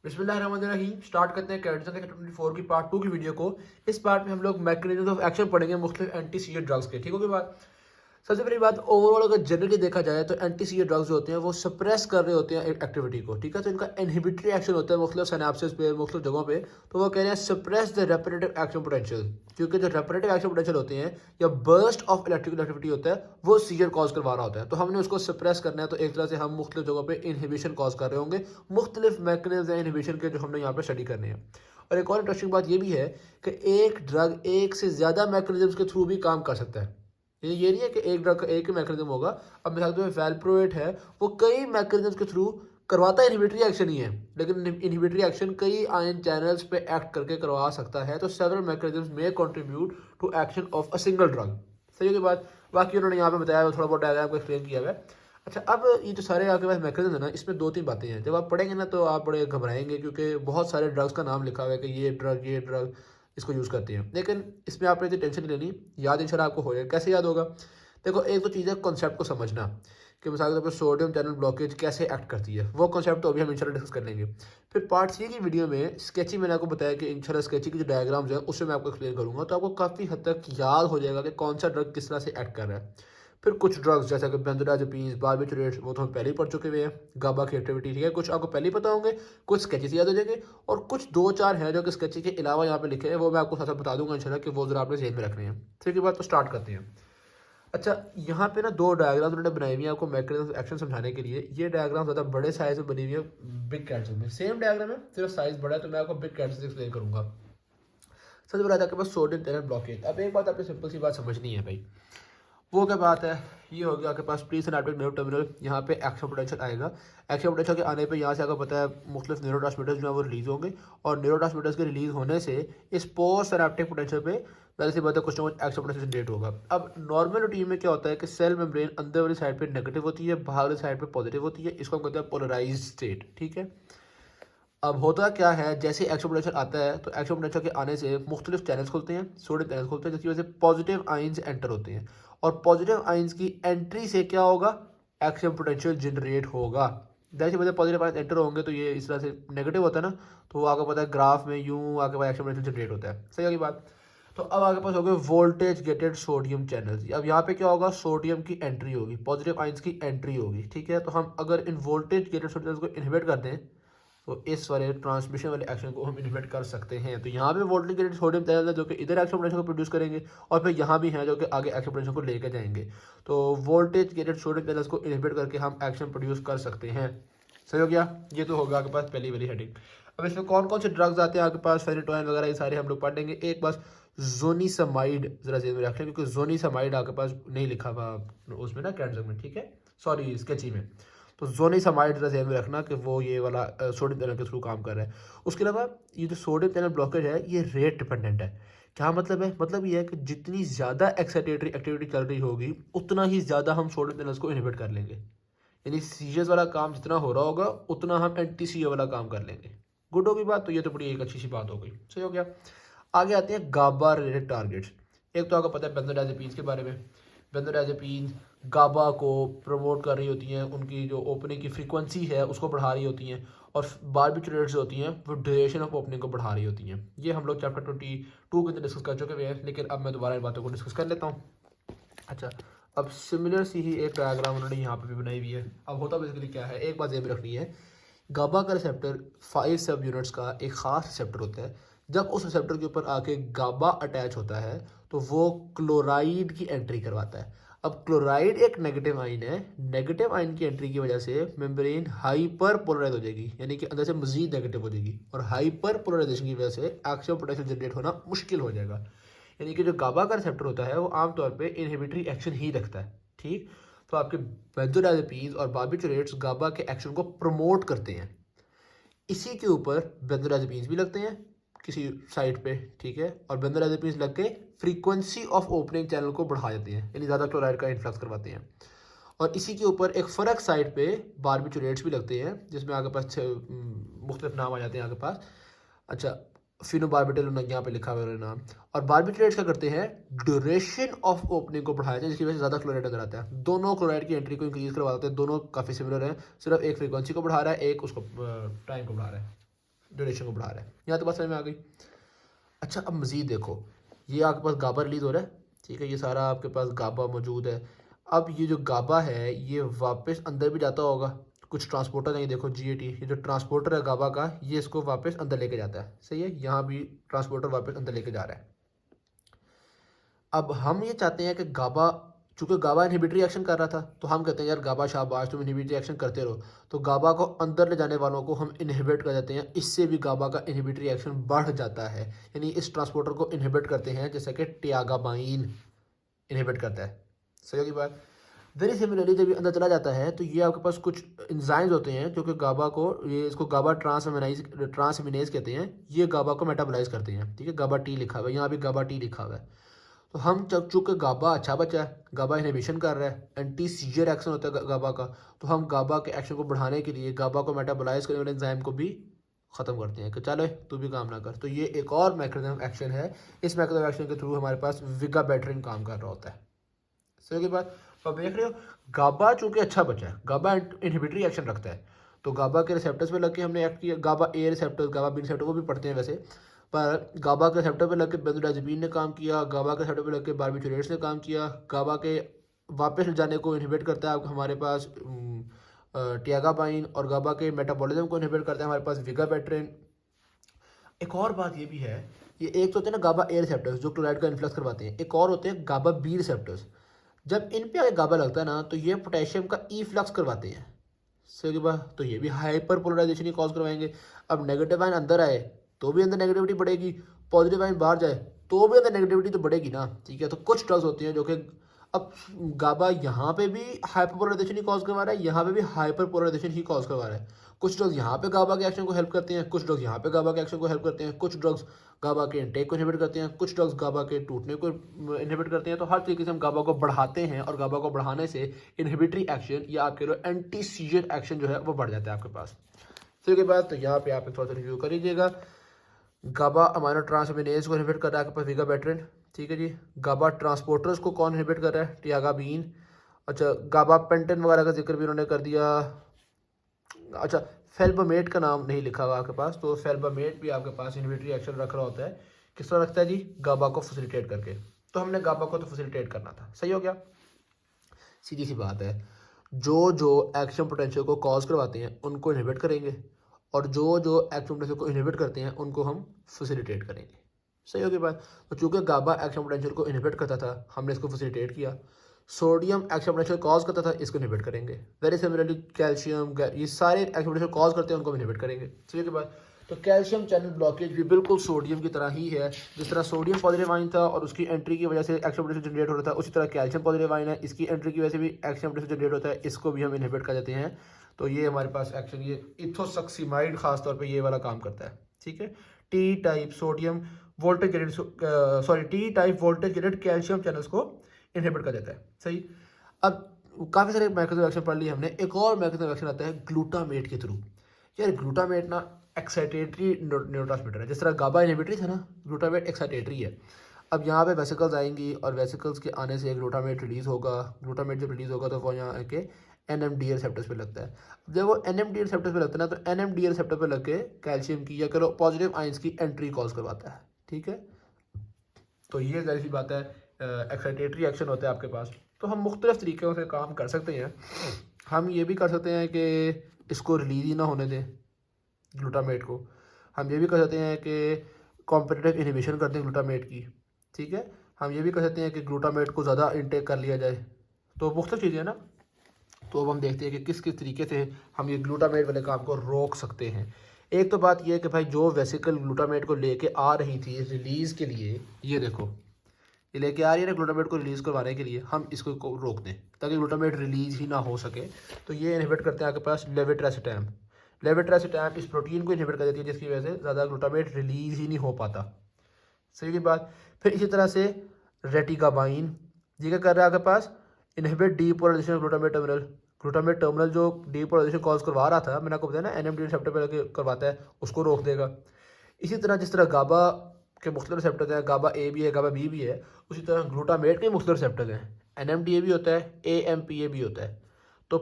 बिस्मिल्लाहिर्रहमानिर्रहीम। स्टार्ट करते हैं कैंसर के 24 की पार्ट 2 की वीडियो को। इस पार्ट में हम लोग मैकेनिज्म ऑफ एक्शन पढ़ेंगे मुख्तलिफ एंटी सीए ड्रग्स के। ठीक होगी बात। सबसे पहली बात, ओवरऑल अगर जनरली देखा जाए तो एंटी सीए ड्रग्स जो होते हैं वो सप्रेस कर रहे होते हैं एक्टिविटी को। ठीक है, तो इनका इनहिबिटरी एक्शन होता है मुख्तलिफ सिनेप्सिस पे, मुख्तलिफ जगहों पे। तो वो कह रहे हैं suppress the repetitive action potential, क्योंकि जो रेपिटेटिव एक्शन पोटेंशियल होते हैं या बर्स्ट ऑफ इलेक्ट्रिकल एक्टिविटी होता है वो सीजर कॉज करवा रहा होता है। तो हमने उसको सप्रेस करना है, तो एक तरह से हम मुख्तलिफ जगहों पर इनहिबिशन कॉज कर रहे होंगे। मुख्तलिफ मैकेनिज्म इनहिबिशन के जो हमने यहाँ पर स्टडी करने हैं। और एक और इंटरेस्टिंग बात यह भी है कि एक ड्रग एक से ज़्यादा मैकेनिज्म के थ्रू भी काम कर सकता है। ये नहीं है कि एक ड्रग का एक ही मैकेनिज्म होगा। अब मिसाल के वैल्प्रोएट है, वो कई मैकेनिज्म के थ्रू करवाता है, इनहिबिटरी एक्शन ही है, लेकिन इनहिबिटरी एक्शन कई आयन चैनल्स पे एक्ट करके करवा सकता है। तो सेवरल मैकेनिज्म्स में contribute to action of a single drug. सही की बात। बाकी उन्होंने यहाँ पे बताया हुआ, थोड़ा बहुत डायग्राम को एक्सप्लेन किया हुआ है। अच्छा, अब ये जो सारे आपके पास मैकेनिज्म है ना, इसमें दो तीन बातें हैं। जब आप पढ़ेंगे ना तो आप बड़े घबराएंगे, क्योंकि बहुत सारे ड्रग्स का नाम लिखा हुआ है कि ये ड्रग इसको यूज़ करते हैं। लेकिन इसमें आपने इतनी टेंशन नहीं लेनी, याद इंशाल्लाह आपको हो जाएगा। कैसे याद होगा? देखो, एक तो चीज़ है कॉन्सेप्ट को समझना कि मिसाल के तौर पर सोडियम चैनल ब्लॉकेज कैसे एक्ट करती है। वो कॉन्सेप्ट तो अभी हम इंशाल्लाह डिस्कस कर लेंगे। फिर पार्ट 3 की वीडियो में स्केची मैंने आपको बताया कि इंशाल्लाह स्केची की जो डायग्राम्स है उससे मैं आपको एक्सप्लेन करूँगा, तो आपको काफ़ी हद तक याद हो जाएगा कि कौन सा ड्रग किस तरह से एक्ट कर रहा है। फिर कुछ ड्रग्स जैसे कि बेंजोडाइजेपीन्स, बार्बिटरेट्स, वो तो हम पहले ही पढ़ चुके हुए हैं। गाबा की एक्टिविटी, ठीक है, कुछ आपको पहले ही पता होंगे, कुछ स्केची से याद हो जाएंगे, और कुछ दो चार हैं जो कि स्केची के अलावा यहाँ पे लिखे हैं, वो मैं आपको साथ साथ बता दूंगा इंशाल्लाह कि वो जरा आपने जेहन में रखने हैं। ठीक है बात, तो स्टार्ट करते हैं। अच्छा, यहाँ पे ना दो डायग्राम उन्होंने बनाई हुई है आपको मैकेनिज्म एक्शन समझाने के लिए। ये डायग्राम ज़्यादा बड़े साइज में बनी हुई है, बिग कैंसर में सेम डायग्राम है, सिर्फ साइज बड़ा है। तो मैं आपको बिग कैंसर से एक्सप्लेन करूंगा। सबसे बड़ा आपके पास सोडियम चैनल ब्लॉकेज। अब एक बात आपने सिंपल सी बात समझनी है भाई, वो क्या बात है, ये हो गया आपके पास प्री सिनेप्टिक नर्व टर्मिनल। यहाँ पे एक्शन पोटेंशियल आएगा। एक्शन पोटेंशियल के आने पे यहाँ से आपको पता है मुख्तलिफ न्यूरोट्रांसमीटर्स जो है वो रिलीज होंगे, और न्यूरोट्रांसमीटर्स के रिलीज होने से इस पोस्ट सिनेप्टिक पोटेंशियल पे वैसे सी बात है कुछ ना कुछ एक्शन पोटेंशियल जनरेट होगा। अब नॉर्मल रूटीन में क्या होता है कि सेल मेम्ब्रेन अंदर वाली साइड पे नेगेटिव होती है, बाहर वाली साइड पे पॉजिटिव होती है। इसको हम कहते हैं पोलराइज्ड स्टेट। ठीक है, अब होता क्या है, जैसे एक्शन पोटेंशियल आता है तो एक्शन पोटेंशियल के आने से मुख्तलिफ चैनल्स खुलते हैं, सोडियम चैनल्स खुलते हैं, जिसकी वजह से पॉजिटिव आइंस एंटर होते हैं। और पॉजिटिव आइंस की एंट्री से क्या होगा, एक्शन पोटेंशियल जनरेट होगा। जैसे वजह पॉजिटिव आइंस एंटर होंगे तो ये इस तरह से नेगेटिव होता है ना, तो आपको पता है ग्राफ में यूँ आगे एक्शन पोटेंशियल जनरेट होता है। सही होगी बात। तो अब आगे पास हो गए वोल्टेज गेटेड सोडियम चैनल्स। अब यहाँ पे क्या होगा, सोडियम की एंट्री होगी, पॉजिटिव आइंस की एंट्री होगी। ठीक है, तो हम अगर इन वोल्टेज गेटेड सोडियम को इनहिबिट कर दें तो इस वाले ट्रांसमिशन वाले एक्शन को हम इन्वर्ट कर सकते हैं। तो यहाँ पे वोल्टेज गेटेड सोडियम चैनल है जो कि इधर एक्शन पोटेंशियल को प्रोड्यूस करेंगे, और फिर यहाँ भी हैं जो कि आगे एक्शन पोटेंशियल को लेकर जाएंगे। तो वोल्टेज गेटेड सोडियम चैनल्स को इन्वर्ट करके हम एक्शन प्रोड्यूस कर सकते हैं। सही हो गया। ये तो होगा आपके पास पहली वाली हेडिंग। अब इसमें कौन कौन से ड्रग्स आते हैं आपके पास, फेनिटोइन वगैरह, ये सारे हम लोग पढ़ेंगे। एक बस जोनीसमाइड जरा जेब में रख लें, क्योंकि जोनीसमाइड आपके पास नहीं लिखा हुआ उसमें ना कैंसर में, ठीक है, सॉरी स्केची में। तो जोनीसमाइड जरा जेब में रखना कि वो ये वाला सोडियम चैनल के थ्रू काम कर रहा है। उसके अलावा ये जो सोडियम चैनल ब्लॉकेज है ये रेट डिपेंडेंट है। क्या मतलब है? मतलब ये है कि जितनी ज़्यादा एक्साइटेटरी एक्टिविटी चल रही होगी उतना ही ज़्यादा हम सोडियम चैनल्स को इनहिबिट कर लेंगे। यानी सीजर्स वाला काम जितना हो रहा होगा उतना हम एंटी सीजर वाला काम कर लेंगे। गुड होगी बात। तो ये तो बड़ी एक अच्छी सी बात हो गई। सही हो गया। आगे आते हैं गाबा रिलेटेड टारगेट्स। एक तो आपको पता है बेंजोडाइजेपीन्स के बारे में। बेंजोडाइजेपीन्स गाबा को प्रमोट कर रही होती हैं, उनकी जो ओपनिंग की फ्रीक्वेंसी है उसको बढ़ा रही होती हैं, और बार्बिटरेट्स जो होती हैं वो ड्यूरेशन ऑफ ओपनिंग को बढ़ा रही होती हैं। ये हम लोग चैप्टर 22 के अंदर डिस्कस कर चुके हैं, लेकिन अब मैं दोबारा इन बातों को डिस्कस कर लेता हूँ। अच्छा, अब सिमिलर सी ही एक डायग्राम उन्होंने यहाँ पे भी बनाई हुई है। अब होता बेसिकली क्या है, एक बात ये भी रखनी है, गाबा का रिसेप्टर 5 सब यूनिट्स का एक ख़ास रिसेप्टर होता है। जब उस रिसेप्टर के ऊपर आके गाबा अटैच होता है तो वो क्लोराइड की एंट्री करवाता है। अब क्लोराइड एक नेगेटिव आइन है, नेगेटिव आइन की एंट्री की वजह से मेम्ब्रेन हाइपर पोलराइज हो जाएगी, यानी कि अंदर से मजीद नेगेटिव हो जाएगी, और हाइपर पोलराइजेशन की वजह से एक्शन पोटेंशियल जनरेट होना मुश्किल हो जाएगा। यानी कि जो गाबा का रिसेप्टर होता है वो आमतौर पे इनहिबिटरी एक्शन ही रखता है। ठीक, तो आपके बेंजोडाइजेपीन्स और बार्बिटरेट्स गाबा के एक्शन को प्रमोट करते हैं। इसी के ऊपर बेंजोडाइजेपीन्स भी लगते हैं किसी साइड पे, ठीक है, और बेंजोडाइजेपीन्स लग के फ्रीक्वेंसी ऑफ ओपनिंग चैनल को बढ़ा देते हैं, यानी ज़्यादा क्लोराइड का इन्फ्लक्स करवाते हैं। और इसी के ऊपर एक फ़र्क साइड पे बार्बिटरेट्स भी लगते हैं, जिसमें आगे पास मुख्तलिफ नाम आ जाते हैं आगे पास। अच्छा, फिनोबार्बिटल यहाँ पे लिखा हुआ है नाम। और बार्बिट्रेट्स क्या करते हैं, ड्यूरेशन ऑफ ओपनिंग को बढ़ाया जाए, जिसकी वजह से ज़्यादा क्लोराइड अंदर आता है। दोनों क्लोराइड की एंट्री को इंक्रीज करवा देते हैं, दोनों काफ़ी सिमिलर हैं, सिर्फ एक फ्रीक्वेंसी को बढ़ा रहा है, एक उसको टाइम को बढ़ा रहा है। ड्यूरेशन को बढ़ा रहा है। यहाँ तो बात समझ में आ गई। अच्छा अब मज़ीद देखो, ये आपके पास गाबा रिलीज़ हो रहा है, ठीक है, ये सारा आपके पास गाबा मौजूद है। अब ये जो गाबा है ये वापस अंदर भी जाता होगा, कुछ ट्रांसपोर्टर है, ये देखो GAT, ये जो ट्रांसपोर्टर है गाबा का, ये इसको वापस अंदर लेके जाता है, सही है, यहाँ भी ट्रांसपोर्टर वापस अंदर लेके जा रहा है। अब हम ये चाहते हैं कि गाबा, चूँकि गाबा इनहिबिटरी एक्शन कर रहा था, तो हम कहते हैं यार गाबा शाबाश तुम इनहिबिटरी एक्शन करते रहो, तो गाबा को अंदर ले जाने वालों को हम इनहिबिट कर देते हैं, इससे भी गाबा का इनहिबिटरी एक्शन बढ़ जाता है, यानी इस ट्रांसपोर्टर को इनहिबिट करते हैं, जैसे कि टियागाबाइन इनहिबिट करता है। सही होगी बात। वेरी सिमिलरली जब ये अंदर चला जाता है तो ये आपके पास कुछ इंजाइम्स होते हैं जो कि गाबा को, ये इसको गाबा ट्रांसमिनेज कहते हैं, ये गाबा को मेटाबोलाइज करते हैं, ठीक है, गाबा टी लिखा हुआ है, यहाँ भी गाबा टी लिखा हुआ है। तो हम जब चूँकि गाबा अच्छा बच्चा है, गाबा इनहिबिशन कर रहा है, एंटी सीजर एक्शन होता है गाबा का, तो हम गाबा के एक्शन को बढ़ाने के लिए गाबा को मेटाबोलाइज करने वाले एंजाइम को भी ख़त्म करते हैं कि चलो तू भी काम ना कर। तो ये एक और मैकेनिज्म एक्शन है, इस मैकेनिज्म एक्शन के थ्रू हमारे पास विगाबैट्रिन काम कर रहा होता है। सही की बात। तो आप देख रहे हो गाबा चूँकि अच्छा बच्चा है, गाबा इनहिबिटरी एक्शन रखता है, तो गाबा के रिसेप्टर्स पे लग के हमने एक्ट किया, GABA A receptors, GABA B receptor को भी पढ़ते हैं वैसे, पर गाबा के रिसेप्टर पे लग के बेंजोडाइज़ेपीन ने काम किया, गाबा के रिसेप्टर पे लग के बारबिटूरेट्स ने काम किया, गाबा के वापस जाने को इनहिबिट करता है हमारे पास टियागाबाइन, और गाबा के मेटाबॉलिज्म को इनहिबिट करता है हमारे पास विगाबैट्रिन। एक और बात ये भी है, ये एक तो होते हैं ना गाबा ए रिसेप्टर्स जो क्लोराइड का इन्फ्लक्स करवाते हैं, एक और होते हैं गाबा बी रिसेप्टर्स, जब इन पे आगे गाबा लगता है ना तो ये पोटेशियम का ई फ्लक्स करवाते हैं। सही बात। तो ये भी हाइपर पोलराइजेशन ही कॉज करवाएंगे। अब नेगेटिव आयन अंदर आए तो भी अंदर नेगेटिविटी बढ़ेगी, पॉजिटिव आयन बाहर जाए तो भी अंदर नेगेटिविटी तो बढ़ेगी ना, ठीक है। तो कुछ ड्रग्स होती हैं जो कि, अब गाबा यहाँ पे भी हाइपर पोलराइजेशन ही कॉज करवा रहा है, यहाँ पे भी हाइपर पोलराइजेशन ही कॉज करवा रहा है। कुछ ड्रग्स यहाँ पे गाबा के एक्शन को हेल्प करते हैं, कुछ ड्रग्स यहाँ पे गाबा के एक्शन को हेल्प करते हैं, कुछ ड्रग्स गाबा के इनटेक को इनहिबिट करते हैं, कुछ ड्रग्स गाबा के टूटने को इनहिबिट करते हैं। तो हर तरीके से हम गाबा को बढ़ाते हैं, और गाबा को बढ़ाने से इनहिबिटरी एक्शन या आपके लो एंटी सीजर एक्शन जो है वो बढ़ जाता है आपके पास। फिर के बाद तो यहाँ पे आप थोड़ा सा रिव्यू कर लीजिएगा। गाबा अमाइनो ट्रांसमिनेज को इनहिबिट कर रहा है आपके पास विगाबैट्रिन, ठीक है जी। गाबा ट्रांसपोर्टर्स को कौन इनहिबिट कर रहा है, टियागाबीन। अच्छा गाबा पेंटेन वगैरह का जिक्र भी उन्होंने कर दिया। अच्छा फेल्बामेट का नाम नहीं लिखा हुआ आपके पास, तो फेल्बामेट भी आपके पास इनहिबिटरी एक्शन रख रहा होता है, किस तरह रखता है जी, गाबा को फैसिलिटेट करके। तो हमने गाबा को तो फैसिलिटेट करना था, सही हो गया। सीधी सी बात है, जो जो एक्शन पोटेंशियल को कॉज करवाते हैं उनको इनहिबिट करेंगे, और जो जो एक्शन पोटेंशियल को इनहिबिट करते हैं उनको हम फैसिलिटेट करेंगे। सही होगी बात। तो चूंकि गाबा एक्शन पोटेंशियल को इनहिबिट करता था, हमने इसको फैसिलिटेट किया। सोडियम एक्शन पोटेंशियल कॉज करता था, इसको इनहिबिट करेंगे। वेरी सिमिलरली कैल्शियम, ये सारे एक्शन पोटेंशियल कॉज करते हैं, उनको इनहिबिट करेंगे। सही होगी बात। तो कैल्शियम चैनल ब्लॉकेज भी बिल्कुल सोडियम की तरह ही है, जिस तरह सोडियम पॉजिटिव आयन था और उसकी एंट्री की वजह से एक्शन पोटेंशियल जनरेट हो रहा था, उसी तरह कैल्शियम पॉजिटिव आयन है, इसकी एंट्री की वजह से भी एक्शन पोटेंशियल जनरेट होता है, इसको भी हम इनहिबिट कर देते हैं। तो ये हमारे पास एक्शन, ये इथोसक्सीमाइड खास तौर पे ये वाला काम करता है, ठीक है। T type sodium voltage T type voltage gated calcium channels को इनहिबिट कर देता है, सही। अब काफ़ी सारे मैकेनिज्म एक्शन पढ़ लिए हमने, एक और मैकेनिज्म एक्शन आता है ग्लूटामेट के थ्रू। यार ग्लूटामेट ना एक्साइटेटरी न्यूरोट्रांसमीटर है, जिस तरह गाबा इनहिबिटरी था ना, ग्लूटामेट एक्साइटेटरी है। अब यहाँ पे वेसिकल्स आएंगी और वेसिकल्स के आने से ग्लूटामेट रिलीज़ होगा, ग्लूटामेट जब रिलीज़ होगा तो वो यहाँ के NMDA रिसेप्टर्स पे लगता है। जब वो NMDA रिसेप्टर्स पे लगता है ना, तो NMDA रिसेप्टर पे लग के कैल्शियम की या करो पॉजिटिव आइंस की एंट्री कॉज करवाता है, ठीक है। तो ये जाहिर सी बात है एक्साइटेटरी एक्शन होता है आपके पास। तो हम मुख्तलिफ तरीक़ों से काम कर सकते हैं। हम ये भी कर सकते हैं कि इसको रिलीज़ ही ना होने दें ग्लूटामेट को, हम ये भी कर सकते हैं कि कॉम्पिटिटिव इनहिबिशन कर दें ग्लूटामेट की, ठीक है। हम ये भी कर सकते हैं कि ग्लूटामेट को ज़्यादा इनटेक कर लिया जाए। तो मुख्तलिफ चीज़ें ना, तो अब हम देखते हैं कि किस किस तरीके से हम ये ग्लूटामेट वाले काम को रोक सकते हैं। एक तो बात ये है कि भाई जो वेसिकल ग्लूटामेट को लेके आ रही थी रिलीज़ के लिए, ये देखो ये लेके आ रही है ना ग्लूटामेट को रिलीज़ करवाने के लिए, हम इसको रोक दें ताकि ग्लूटामेट रिलीज़ ही ना हो सके। तो ये इनहिबिट करते हैं आपके पास लेवेट्रासिटाम। लेवेट्रासिटाम इस प्रोटीन को इनहिबिट कर देती है, जिसकी वजह से ज़्यादा ग्लूटामेट रिलीज़ ही नहीं हो पाता। सही की बात। फिर इसी तरह से रेटिकाबाइन, ये क्या कर रहा है आपके पास, inhibit depolarisation glutamate terminal. Glutamate terminal जो डीपोलराइजेशन कॉज करवा रहा था, मैंने आपको बताया ना NMDA रिसेप्टर पर लगे करवाता है, उसको रोक देगा। इसी तरह जिस तरह गाबा के मुख्तलिफ रिसेप्टर हैं, गाबा A भी है, गाबा B भी है, उसी तरह ग्लूटामेट के मुख्तलिफ रिसेप्टर हैं। NMDA भी होता है, AMPA भी होता है। तो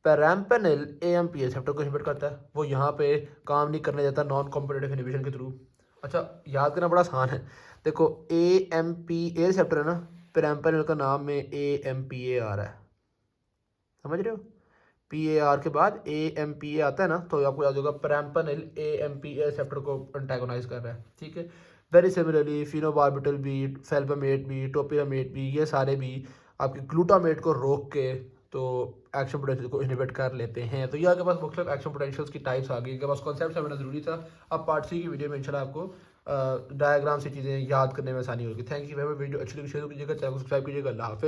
पेराम्पेनिल AMPA रिसेप्टर को इनहिबिट करता है, वो यहाँ पे काम नहीं करने देता नॉन कॉम्पिटिटिव इनहिबिशन के थ्रू। अच्छा याद करना बड़ा आसान है, देखो AMPA रिसेप्टर है ना, पेराम्पेनिल का नाम में AMPA आ रहा है, समझ रहे हो, PAR के बाद AMPA आता है ना, तो आपको याद होगा पेराम्पेनिल AMPA रिसेप्टर को एंटागोनाइज कर रहा है, ठीक है। वेरी सिमिलरली फिनोबार्बिटल भी, फेल्बामेट भी, टोपिरामेट भी, ये सारे भी आपके ग्लूटामेट को रोक के तो एक्शन पोटेंशियल को इनहिबिट कर लेते हैं। तो ये आपके पास मुख्तलिफ एक्शन पोटेंशियल्स की टाइप्स आ गई, इनके पास कॉन्सेप्ट समझना ज़रूरी था। अब पार्ट 3 की वीडियो में इंशाल्लाह आपको डायग्राम से चीज़ें याद करने में आसानी होगी। थैंक यू, वीडियो अच्छी लगी शेयर कीजिएगा, चैनल को सब्सक्राइब कीजिएगा। अल्लाह हाफ़िज़।